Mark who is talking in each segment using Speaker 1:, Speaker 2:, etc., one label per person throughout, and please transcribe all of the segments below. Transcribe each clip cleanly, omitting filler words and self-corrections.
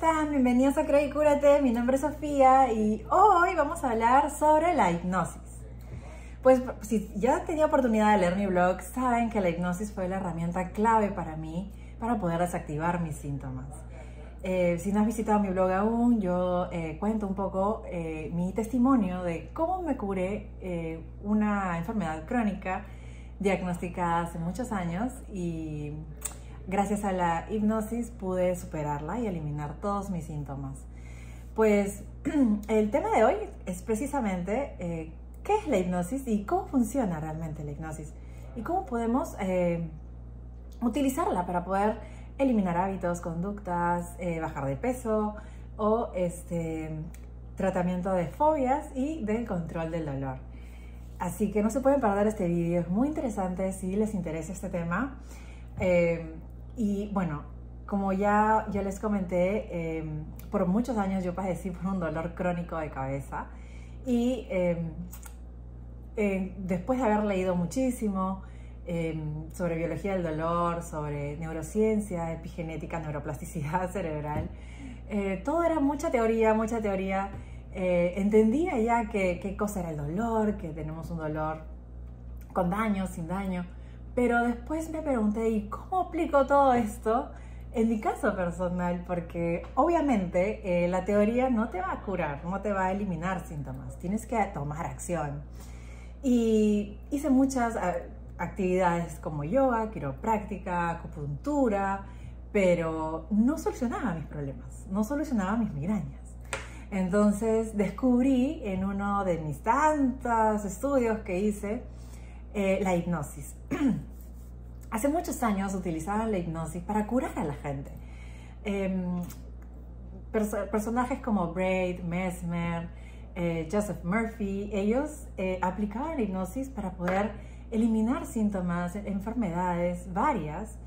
Speaker 1: están? Bienvenidos a Cree y Cúrate, mi nombre es Sofía y hoy vamos a hablar sobre la hipnosis. Pues si ya han tenido oportunidad de leer mi blog, saben que la hipnosis fue la herramienta clave para mí para poder desactivar mis síntomas. Si no has visitado mi blog aún, yo cuento un poco mi testimonio de cómo me curé una enfermedad crónica diagnosticada hace muchos años y gracias a la hipnosis pude superarla y eliminar todos mis síntomas. Pues el tema de hoy es precisamente qué es la hipnosis y cómo funciona realmente la hipnosis y cómo podemos utilizarla para poder eliminar hábitos, conductas, bajar de peso o tratamiento de fobias y del control del dolor. Así que no se pueden perder este vídeo, es muy interesante si les interesa este tema. Y bueno, como ya les comenté, por muchos años yo padecí por un dolor crónico de cabeza y después de haber leído muchísimo sobre biología del dolor, sobre neurociencia, epigenética, neuroplasticidad cerebral, todo era mucha teoría. Entendía ya qué cosa era el dolor, que tenemos un dolor con daño, sin daño. Pero después me pregunté, ¿y cómo aplico todo esto en mi caso personal? Porque obviamente la teoría no te va a curar, no te va a eliminar síntomas, tienes que tomar acción. Y hice muchas actividades como yoga, quiropráctica, acupuntura, pero no solucionaba mis problemas, no solucionaba mis migrañas. Entonces descubrí en uno de mis tantos estudios que hice la hipnosis. Hace muchos años utilizaban la hipnosis para curar a la gente. Personajes como Braid, Mesmer, Joseph Murphy, ellos aplicaban la hipnosis para poder eliminar síntomas, enfermedades varias,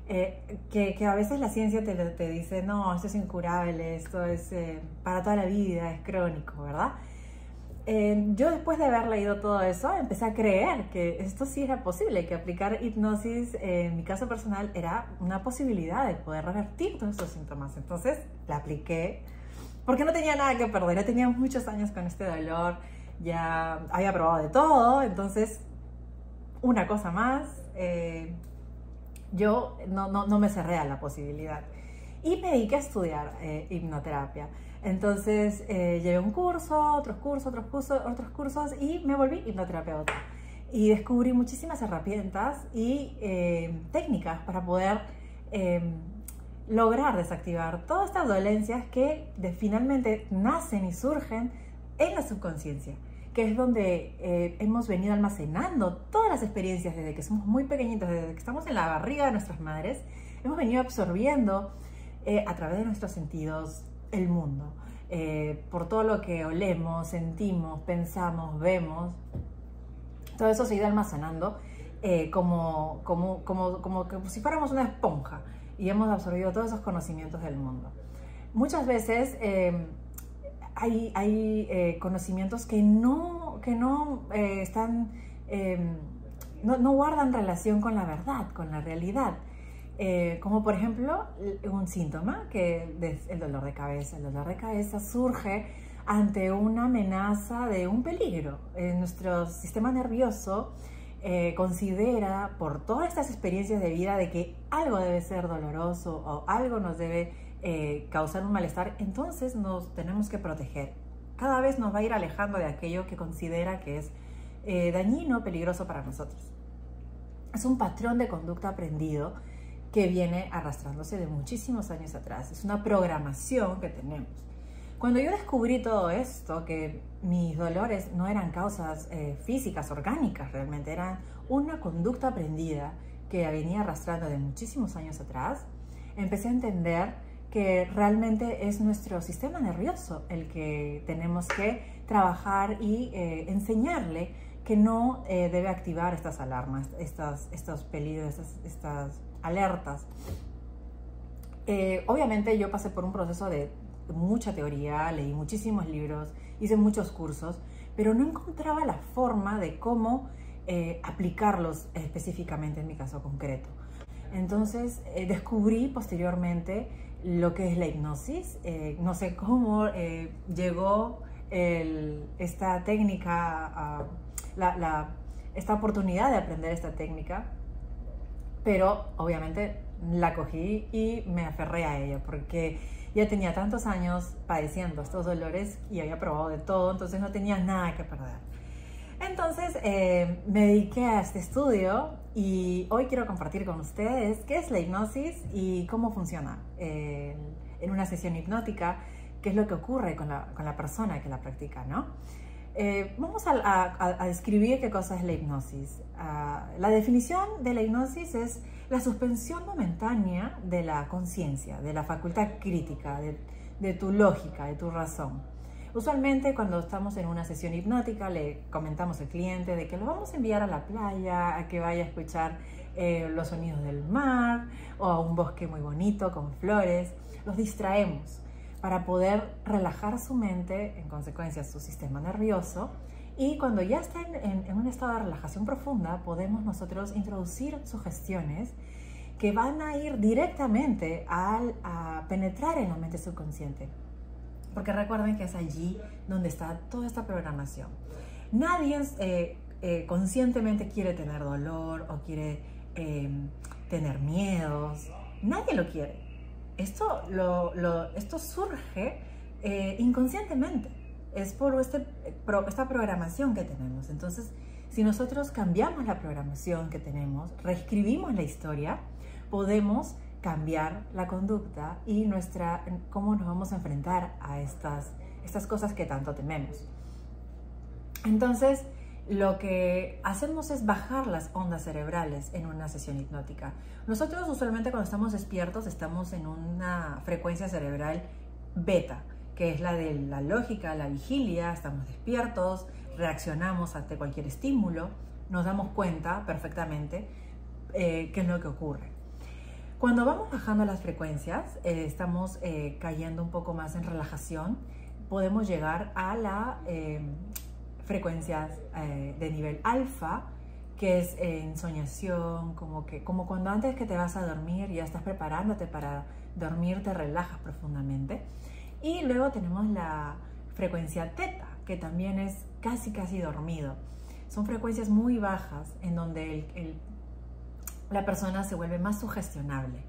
Speaker 1: que a veces la ciencia te dice, no, esto es incurable, esto es para toda la vida, es crónico, ¿verdad? Yo después de haber leído todo eso empecé a creer que esto sí era posible, que aplicar hipnosis en mi caso personal era una posibilidad de poder revertir todos esos síntomas. Entonces la apliqué porque no tenía nada que perder, ya tenía muchos años con este dolor, ya había probado de todo, entonces una cosa más, yo no me cerré a la posibilidad y me dediqué a estudiar hipnoterapia. Entonces llevé un curso, otros cursos y me volví hipnoterapeuta. Y descubrí muchísimas herramientas y técnicas para poder lograr desactivar todas estas dolencias que finalmente nacen y surgen en la subconsciencia, que es donde hemos venido almacenando todas las experiencias desde que somos muy pequeñitos, desde que estamos en la barriga de nuestras madres, hemos venido absorbiendo a través de nuestros sentidos el mundo, por todo lo que olemos, sentimos, pensamos, vemos. Todo eso se ha ido almacenando como si fuéramos una esponja y hemos absorbido todos esos conocimientos del mundo. Muchas veces hay conocimientos que no guardan relación con la verdad, con la realidad. Como por ejemplo un síntoma que es el dolor de cabeza. El dolor de cabeza surge ante una amenaza de un peligro. Nuestro sistema nervioso considera por todas estas experiencias de vida de que algo debe ser doloroso o algo nos debe causar un malestar, entonces nos tenemos que proteger. Cada vez nos va a ir alejando de aquello que considera que es dañino, peligroso para nosotros. Es un patrón de conducta aprendido que viene arrastrándose de muchísimos años atrás. Es una programación que tenemos. Cuando yo descubrí todo esto, que mis dolores no eran causas físicas, orgánicas, realmente eran una conducta aprendida que venía arrastrando de muchísimos años atrás, empecé a entender que realmente es nuestro sistema nervioso el que tenemos que trabajar y enseñarle que no debe activar estas alarmas, estos peligros, estas alertas. Obviamente yo pasé por un proceso de mucha teoría, leí muchísimos libros, hice muchos cursos, pero no encontraba la forma de cómo aplicarlos específicamente en mi caso concreto. Entonces descubrí posteriormente lo que es la hipnosis. No sé cómo llegó esta técnica, esta oportunidad de aprender esta técnica, pero obviamente la cogí y me aferré a ella porque ya tenía tantos años padeciendo estos dolores y había probado de todo, entonces no tenía nada que perder. Entonces me dediqué a este estudio y hoy quiero compartir con ustedes qué es la hipnosis y cómo funciona en una sesión hipnótica, qué es lo que ocurre con la persona que la practica, ¿no? Vamos a describir qué cosa es la hipnosis. La definición de la hipnosis es la suspensión momentánea de la conciencia, de la facultad crítica, de tu lógica, de tu razón. Usualmente cuando estamos en una sesión hipnótica le comentamos al cliente de que lo vamos a enviar a la playa, a que vaya a escuchar los sonidos del mar o a un bosque muy bonito con flores. Los distraemos para poder relajar su mente, en consecuencia su sistema nervioso, y cuando ya está en un estado de relajación profunda podemos introducir sugestiones que van a ir directamente a penetrar en la mente subconsciente. Porque recuerden que es allí donde está toda esta programación. Nadie conscientemente quiere tener dolor o quiere tener miedos. Nadie lo quiere. Esto surge inconscientemente. Es por esta programación que tenemos. Entonces, si nosotros cambiamos la programación que tenemos, reescribimos la historia, podemos cambiar la conducta y cómo nos vamos a enfrentar a estas cosas que tanto tememos. Entonces, lo que hacemos es bajar las ondas cerebrales en una sesión hipnótica. Nosotros usualmente cuando estamos despiertos estamos en una frecuencia cerebral beta, que es la de la lógica, la vigilia, estamos despiertos, reaccionamos ante cualquier estímulo, nos damos cuenta perfectamente qué es lo que ocurre. Cuando vamos bajando las frecuencias, estamos cayendo un poco más en relajación, podemos llegar a las frecuencias de nivel alfa, que es ensoñación, como cuando antes que te vas a dormir ya estás preparándote para dormir, te relajas profundamente. Y luego tenemos la frecuencia teta, que también es casi dormido. Son frecuencias muy bajas en donde la persona se vuelve más sugestionable.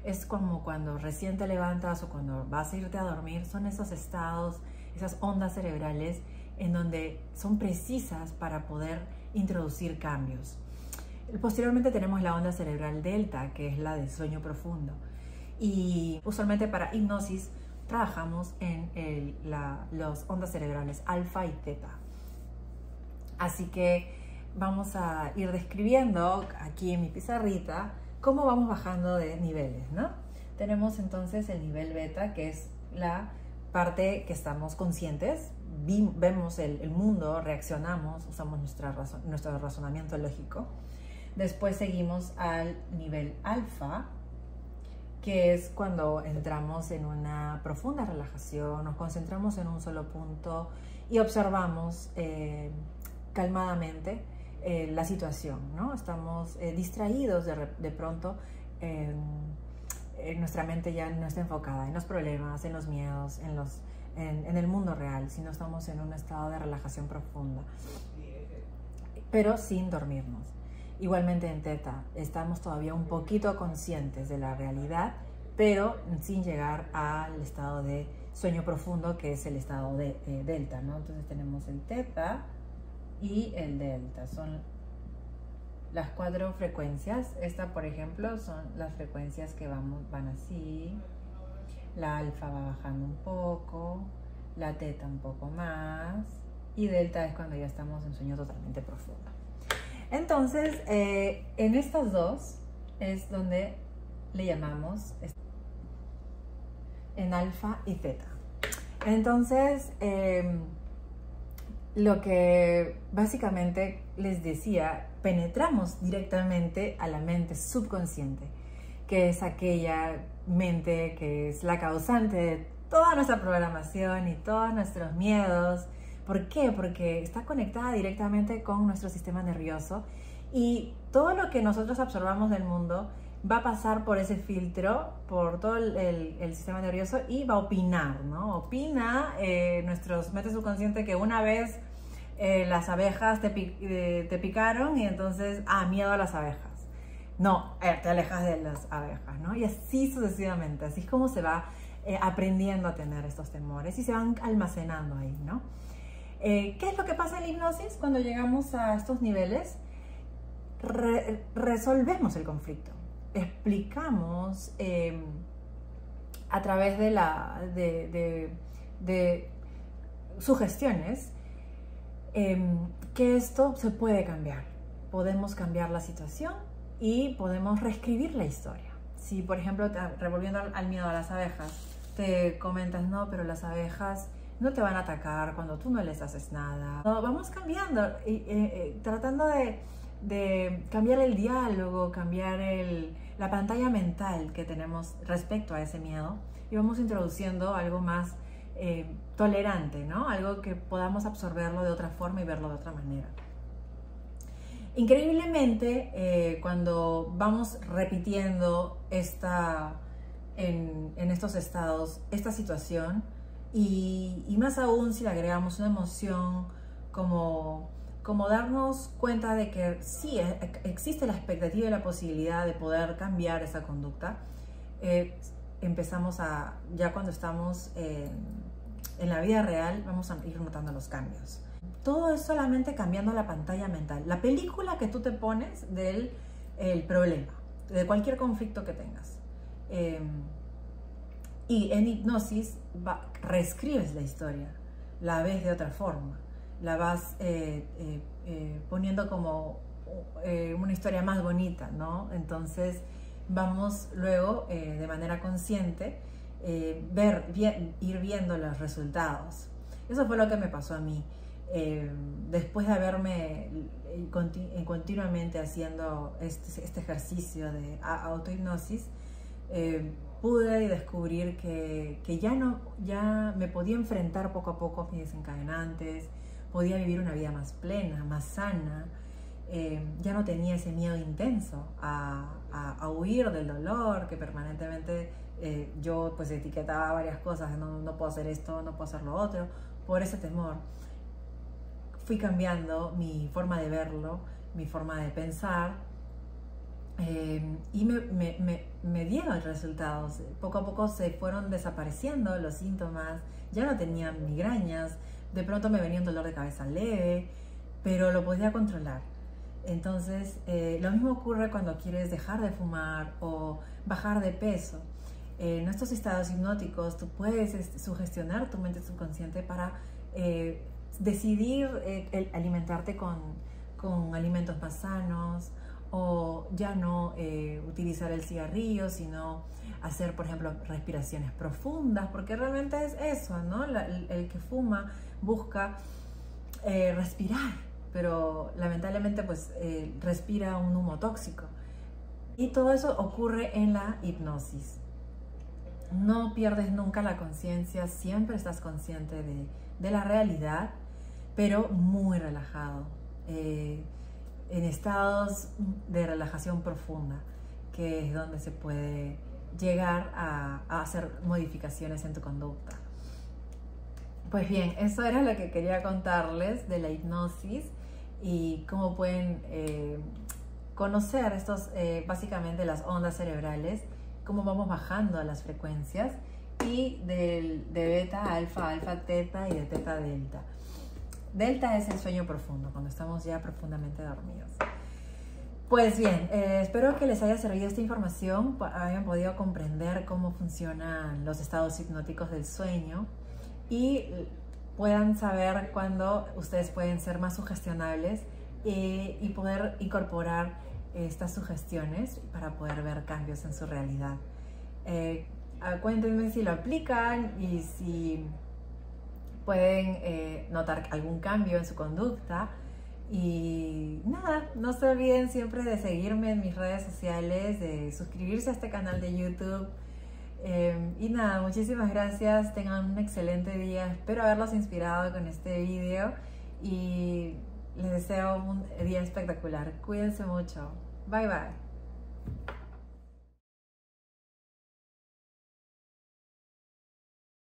Speaker 1: Es como cuando recién te levantas o cuando vas a irte a dormir, son esos estados, esas ondas cerebrales en donde son precisas para poder introducir cambios. Posteriormente tenemos la onda cerebral delta, que es la del sueño profundo. Y usualmente para hipnosis trabajamos en las ondas cerebrales alfa y teta. Así que vamos a ir describiendo aquí en mi pizarrita cómo vamos bajando de niveles, ¿no? Tenemos entonces el nivel beta, que es la parte que estamos conscientes, vemos el mundo, reaccionamos, usamos nuestro razonamiento lógico. Después seguimos al nivel alfa, que es cuando entramos en una profunda relajación, nos concentramos en un solo punto y observamos calmadamente la situación, ¿no? Estamos distraídos de pronto, nuestra mente ya no está enfocada en los problemas, en los miedos, en el mundo real, sino estamos en un estado de relajación profunda, pero sin dormirnos. Igualmente en teta, estamos todavía un poquito conscientes de la realidad, pero sin llegar al estado de sueño profundo, que es el estado de delta, ¿no? Entonces tenemos el teta y el delta, son las 4 frecuencias. Esta, por ejemplo, son las frecuencias que van así. La alfa va bajando un poco, la teta un poco más, y delta es cuando ya estamos en sueño totalmente profundo. Entonces, en estas dos es donde le llamamos en alfa y teta. Entonces, lo que básicamente les decía, penetramos directamente a la mente subconsciente, que es aquella mente que es la causante de toda nuestra programación y todos nuestros miedos. ¿Por qué? Porque está conectada directamente con nuestro sistema nervioso y todo lo que nosotros absorbamos del mundo va a pasar por ese filtro, por todo el sistema nervioso y va a opinar, ¿no? Opina nuestro mente subconsciente que una vez las abejas te picaron y entonces, miedo a las abejas. No, te alejas de las abejas, ¿no? Y así sucesivamente, así es como se va aprendiendo a tener estos temores y se van almacenando ahí, ¿no? ¿Qué es lo que pasa en la hipnosis cuando llegamos a estos niveles? Resolvemos el conflicto, explicamos a través de sugestiones que esto se puede cambiar. Podemos cambiar la situación y podemos reescribir la historia. Si, por ejemplo, revolviendo al miedo a las abejas, te comentas, no, pero las abejas no te van a atacar cuando tú no les haces nada. No, vamos cambiando, tratando de cambiar el diálogo, cambiar la pantalla mental que tenemos respecto a ese miedo y vamos introduciendo algo más tolerante, ¿no? Algo que podamos absorberlo de otra forma y verlo de otra manera. Increíblemente, cuando vamos repitiendo en estos estados esta situación y más aún si le agregamos una emoción como darnos cuenta de que sí existe la expectativa y la posibilidad de poder cambiar esa conducta, empezamos ya cuando estamos en la vida real, vamos a ir notando los cambios. Todo es solamente cambiando la pantalla mental, la película que tú te pones del problema, de cualquier conflicto que tengas. Y en hipnosis reescribes la historia, la ves de otra forma, la vas poniendo como una historia más bonita, ¿no? Entonces vamos luego de manera consciente ir viendo los resultados. Eso fue lo que me pasó a mí. Después de haberme continuamente haciendo este ejercicio de autohipnosis, pude descubrir que ya me podía enfrentar poco a poco a mis desencadenantes, podía vivir una vida más plena, más sana, ya no tenía ese miedo intenso a huir del dolor que permanentemente yo pues etiquetaba varias cosas, no puedo hacer esto, no puedo hacer lo otro, por ese temor. Fui cambiando mi forma de verlo, mi forma de pensar y me dieron resultados. Poco a poco se fueron desapareciendo los síntomas, ya no tenía migrañas, de pronto me venía un dolor de cabeza leve, pero lo podía controlar. Entonces, lo mismo ocurre cuando quieres dejar de fumar o bajar de peso. En estos estados hipnóticos tú puedes sugestionar tu mente subconsciente para decidir alimentarte con alimentos más sanos o ya no utilizar el cigarrillo, sino hacer, por ejemplo, respiraciones profundas, porque realmente es eso, ¿no? El que fuma busca respirar, pero lamentablemente pues respira un humo tóxico. Y todo eso ocurre en la hipnosis. No pierdes nunca la conciencia, siempre estás consciente de la realidad, pero muy relajado, en estados de relajación profunda, que es donde se puede llegar a hacer modificaciones en tu conducta. Pues bien, eso era lo que quería contarles de la hipnosis y cómo pueden conocer básicamente las ondas cerebrales, cómo vamos bajando las frecuencias y de beta a alfa, alfa a teta y de teta a delta. Delta es el sueño profundo, cuando estamos ya profundamente dormidos. Pues bien, espero que les haya servido esta información, hayan podido comprender cómo funcionan los estados hipnóticos del sueño y puedan saber cuándo ustedes pueden ser más sugestionables y poder incorporar estas sugestiones para poder ver cambios en su realidad. Cuéntenme si lo aplican y si pueden notar algún cambio en su conducta. Y nada, no se olviden siempre de seguirme en mis redes sociales, de suscribirse a este canal de YouTube. Y nada, muchísimas gracias, tengan un excelente día, espero haberlos inspirado con este video y les deseo un día espectacular. Cuídense mucho, bye bye.